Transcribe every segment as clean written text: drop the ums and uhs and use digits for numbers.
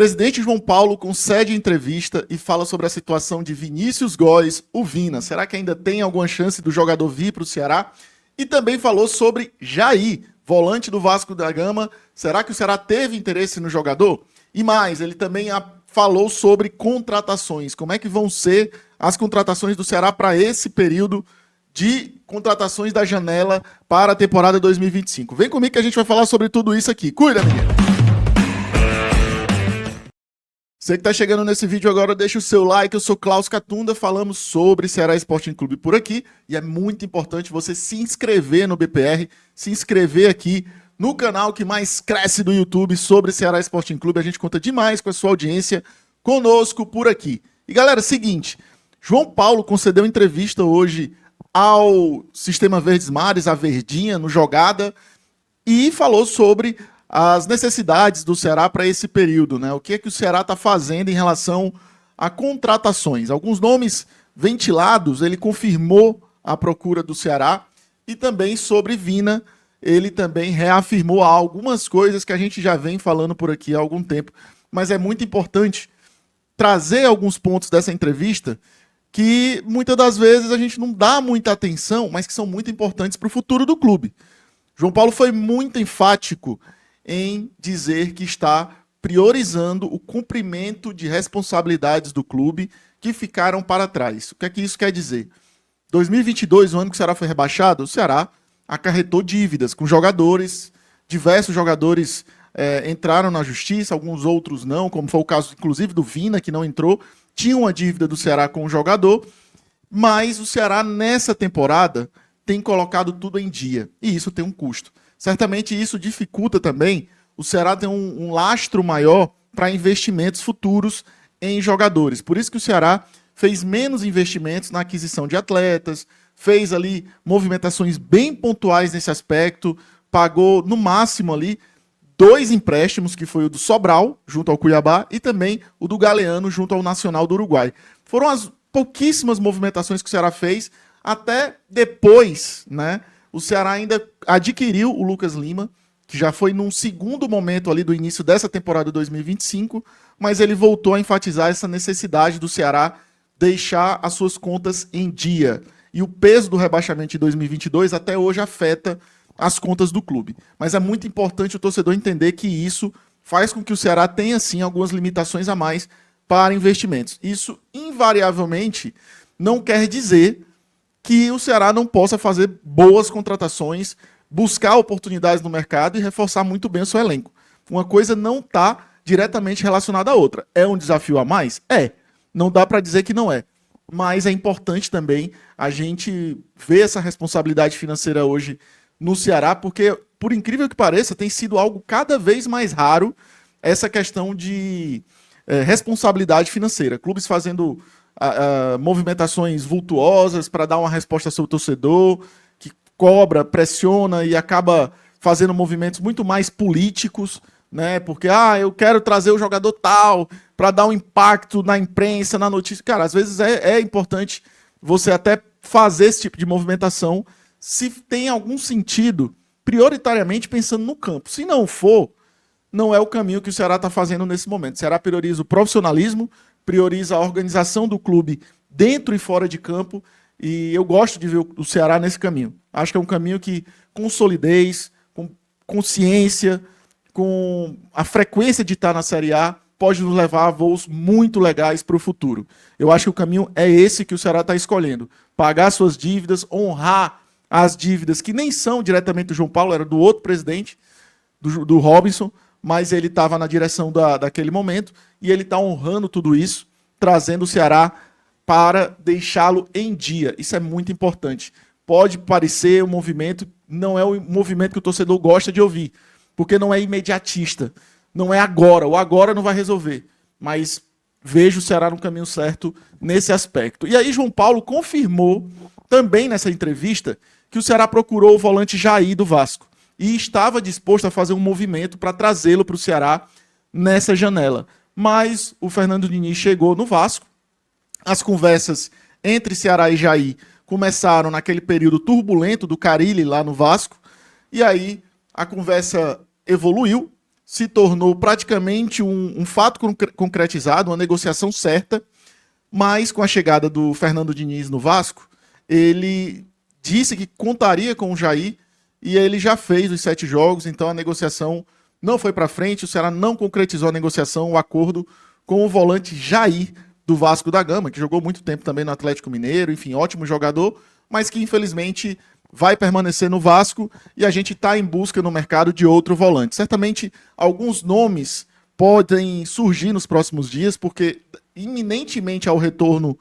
Presidente João Paulo concede entrevista e fala sobre a situação de Vinícius Góes, o Vina. Será que ainda tem alguma chance do jogador vir para o Ceará? E também falou sobre Jair, volante do Vasco da Gama. Será que o Ceará teve interesse no jogador? E mais, ele também falou sobre contratações. Como é que vão ser as contratações do Ceará para esse período de contratações da janela para a temporada 2025? Vem comigo que a gente vai falar sobre tudo isso aqui. Cuida, menino! Você que está chegando nesse vídeo agora, deixa o seu like. Eu sou Klaus Catunda, falamos sobre Ceará Sporting Clube por aqui. E é muito importante você se inscrever no BPR, se inscrever aqui no canal que mais cresce do YouTube sobre Ceará Sporting Clube. A gente conta demais com a sua audiência conosco por aqui. E galera, seguinte, João Paulo concedeu entrevista hoje ao Sistema Verdes Mares, a Verdinha, no Jogada, e falou sobre as necessidades do Ceará para esse período, né? O que é que o Ceará está fazendo em relação a contratações? Alguns nomes ventilados, ele confirmou a procura do Ceará, e também sobre Vina, ele também reafirmou algumas coisas que a gente já vem falando por aqui há algum tempo, mas é muito importante trazer alguns pontos dessa entrevista que muitas das vezes a gente não dá muita atenção, mas que são muito importantes para o futuro do clube. João Paulo foi muito enfático em dizer que está priorizando o cumprimento de responsabilidades do clube que ficaram para trás. O que é que isso quer dizer? 2022, o ano que o Ceará foi rebaixado, o Ceará acarretou dívidas com jogadores, diversos jogadores entraram na justiça, alguns outros não, como foi o caso, inclusive, do Vina, que não entrou, tinha uma dívida do Ceará com o jogador, mas o Ceará, nessa temporada, tem colocado tudo em dia, e isso tem um custo. Certamente isso dificulta também o Ceará ter um lastro maior para investimentos futuros em jogadores. Por isso que o Ceará fez menos investimentos na aquisição de atletas, fez ali movimentações bem pontuais nesse aspecto, pagou no máximo ali 2 empréstimos, que foi o do Sobral, junto ao Cuiabá, e também o do Galeano, junto ao Nacional do Uruguai. Foram as pouquíssimas movimentações que o Ceará fez, até depois, né? O Ceará ainda adquiriu o Lucas Lima, que já foi num segundo momento ali do início dessa temporada 2025, mas ele voltou a enfatizar essa necessidade do Ceará deixar as suas contas em dia. E o peso do rebaixamento de 2022 até hoje afeta as contas do clube. Mas é muito importante o torcedor entender que isso faz com que o Ceará tenha, sim, algumas limitações a mais para investimentos. Isso, invariavelmente, não quer dizer que o Ceará não possa fazer boas contratações, buscar oportunidades no mercado e reforçar muito bem o seu elenco. Uma coisa não está diretamente relacionada à outra. É um desafio a mais? É. Não dá para dizer que não é. Mas é importante também a gente ver essa responsabilidade financeira hoje no Ceará, porque, por incrível que pareça, tem sido algo cada vez mais raro essa questão de responsabilidade financeira. Clubes fazendo movimentações vultuosas para dar uma resposta ao seu torcedor, que cobra, pressiona e acaba fazendo movimentos muito mais políticos, né? Porque eu quero trazer o jogador tal para dar um impacto na imprensa, na notícia. Cara, às vezes é importante você até fazer esse tipo de movimentação se tem algum sentido, prioritariamente pensando no campo. Se não for, não é o caminho que o Ceará está fazendo nesse momento. O Ceará prioriza o profissionalismo, prioriza a organização do clube dentro e fora de campo, e eu gosto de ver o Ceará nesse caminho. Acho que é um caminho que, com solidez, com consciência, com a frequência de estar na Série A, pode nos levar a voos muito legais para o futuro. Eu acho que o caminho é esse que o Ceará está escolhendo. Pagar suas dívidas, honrar as dívidas que nem são diretamente do João Paulo, era do outro presidente, do Robinson, mas ele estava na direção daquele momento, e ele está honrando tudo isso, trazendo o Ceará para deixá-lo em dia. Isso é muito importante. Pode parecer um movimento, não é o movimento que o torcedor gosta de ouvir, porque não é imediatista, não é agora, o agora não vai resolver, mas vejo o Ceará no caminho certo nesse aspecto. E aí João Paulo confirmou, também nessa entrevista, que o Ceará procurou o volante Jair do Vasco, e estava disposto a fazer um movimento para trazê-lo para o Ceará nessa janela. Mas o Fernando Diniz chegou no Vasco, as conversas entre Ceará e Jair começaram naquele período turbulento do Carille lá no Vasco, e aí a conversa evoluiu, se tornou praticamente um fato concretizado, uma negociação certa, mas com a chegada do Fernando Diniz no Vasco, ele disse que contaria com o Jair e ele já fez os 7 jogos, então a negociação não foi para frente, o Ceará não concretizou a negociação, o acordo com o volante Jair do Vasco da Gama, que jogou muito tempo também no Atlético Mineiro, enfim, ótimo jogador, mas que infelizmente vai permanecer no Vasco e a gente está em busca no mercado de outro volante. Certamente alguns nomes podem surgir nos próximos dias, porque iminentemente ao retorno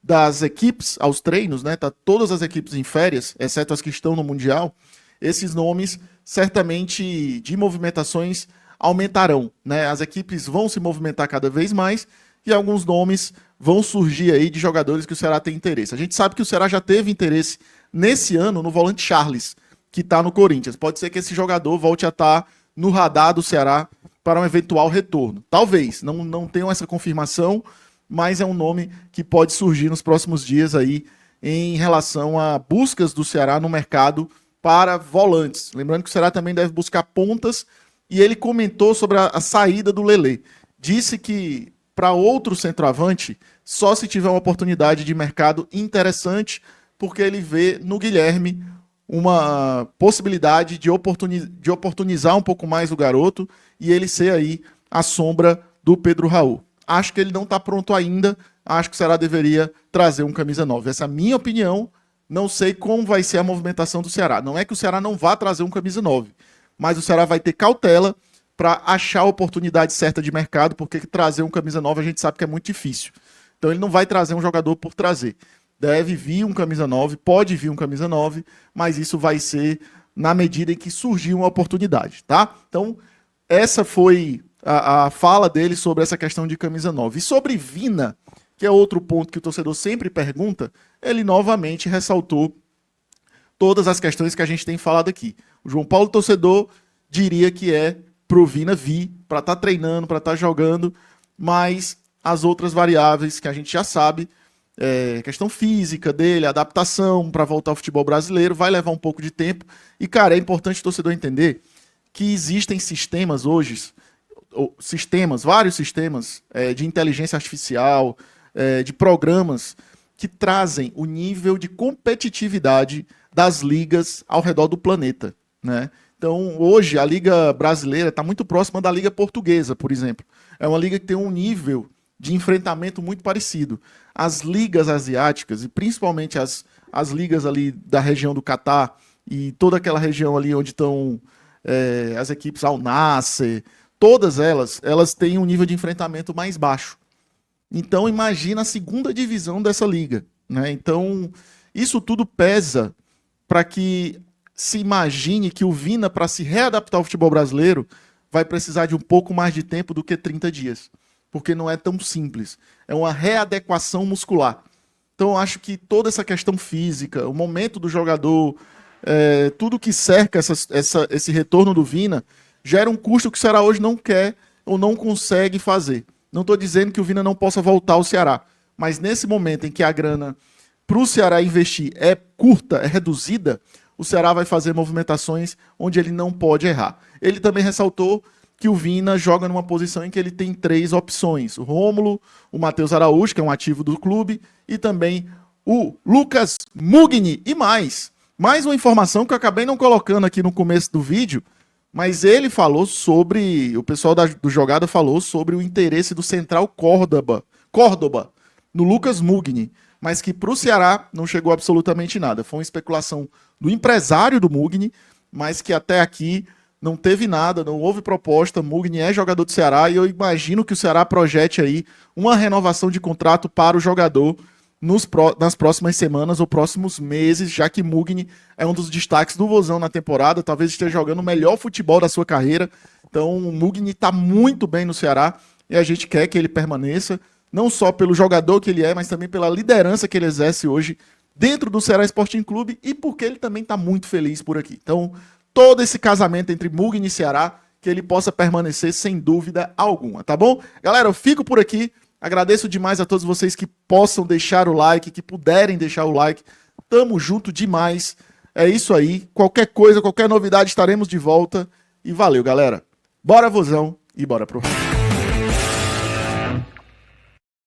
das equipes aos treinos, né? Tá todas as equipes em férias, exceto as que estão no Mundial. Esses nomes certamente de movimentações aumentarão, né? As equipes vão se movimentar cada vez mais e alguns nomes vão surgir aí de jogadores que o Ceará tem interesse. A gente sabe que o Ceará já teve interesse nesse ano no volante Charles, que está no Corinthians. Pode ser que esse jogador volte a estar no radar do Ceará para um eventual retorno. Talvez, não tenham essa confirmação, mas é um nome que pode surgir nos próximos dias aí em relação a buscas do Ceará no mercado para volantes. Lembrando que o Ceará também deve buscar pontas e ele comentou sobre a saída do Lelê. Disse que para outro centroavante, só se tiver uma oportunidade de mercado interessante, porque ele vê no Guilherme uma possibilidade de oportunizar um pouco mais o garoto e ele ser aí a sombra do Pedro Raul. Acho que ele não está pronto ainda, acho que o Ceará deveria trazer um camisa 9. Essa é a minha opinião, não sei como vai ser a movimentação do Ceará. Não é que o Ceará não vá trazer um camisa 9, mas o Ceará vai ter cautela para achar a oportunidade certa de mercado, porque trazer um camisa 9 a gente sabe que é muito difícil. Então ele não vai trazer um jogador por trazer. Deve vir um camisa 9, pode vir um camisa 9, mas isso vai ser na medida em que surgir uma oportunidade, tá? Então, essa foi a fala dele sobre essa questão de camisa 9. E sobre Vina, que é outro ponto que o torcedor sempre pergunta, ele novamente ressaltou todas as questões que a gente tem falado aqui. O João Paulo, torcedor, diria que é pro Vina vir, para estar treinando, para estar jogando, mas as outras variáveis que a gente já sabe, questão física dele, adaptação para voltar ao futebol brasileiro, vai levar um pouco de tempo. E, cara, é importante o torcedor entender que existem sistemas hoje, vários sistemas de inteligência artificial, de programas que trazem o nível de competitividade das ligas ao redor do planeta, né? Então, hoje, a Liga Brasileira está muito próxima da Liga Portuguesa, por exemplo. É uma liga que tem um nível de enfrentamento muito parecido. As ligas asiáticas, e principalmente as ligas ali da região do Catar, e toda aquela região ali onde estão as equipes Al Nassr, todas elas têm um nível de enfrentamento mais baixo. Então, imagina a segunda divisão dessa liga, né? Então, isso tudo pesa para que se imagine que o Vina, para se readaptar ao futebol brasileiro, vai precisar de um pouco mais de tempo do que 30 dias. Porque não é tão simples. É uma readequação muscular. Então, eu acho que toda essa questão física, o momento do jogador, tudo que cerca esse retorno do Vina, gera um custo que o Ceará hoje não quer ou não consegue fazer. Não estou dizendo que o Vina não possa voltar ao Ceará, mas nesse momento em que a grana para o Ceará investir é curta, é reduzida, o Ceará vai fazer movimentações onde ele não pode errar. Ele também ressaltou que o Vina joga numa posição em que ele tem 3 opções. O Rômulo, o Matheus Araújo, que é um ativo do clube, e também o Lucas Mugni. E mais uma informação que eu acabei não colocando aqui no começo do vídeo, mas ele falou sobre, o pessoal do Jogada falou sobre o interesse do Central Córdoba no Lucas Mugni, mas que para o Ceará não chegou absolutamente nada. Foi uma especulação do empresário do Mugni, mas que até aqui não teve nada, não houve proposta. Mugni é jogador do Ceará e eu imagino que o Ceará projete aí uma renovação de contrato para o jogador nas próximas semanas ou próximos meses, já que Mugni é um dos destaques do Vozão na temporada, talvez esteja jogando o melhor futebol da sua carreira. Então o Mugni está muito bem no Ceará e a gente quer que ele permaneça, não só pelo jogador que ele é, mas também pela liderança que ele exerce hoje dentro do Ceará Sporting Clube e porque ele também está muito feliz por aqui. Então, todo esse casamento entre Mugni e Ceará, que ele possa permanecer sem dúvida alguma, tá bom? Galera, eu fico por aqui. Agradeço demais a todos vocês que possam deixar o like, que puderem deixar o like. Tamo junto demais. É isso aí. Qualquer coisa, qualquer novidade, estaremos de volta. E valeu, galera. Bora, Vozão, e bora pro rádio.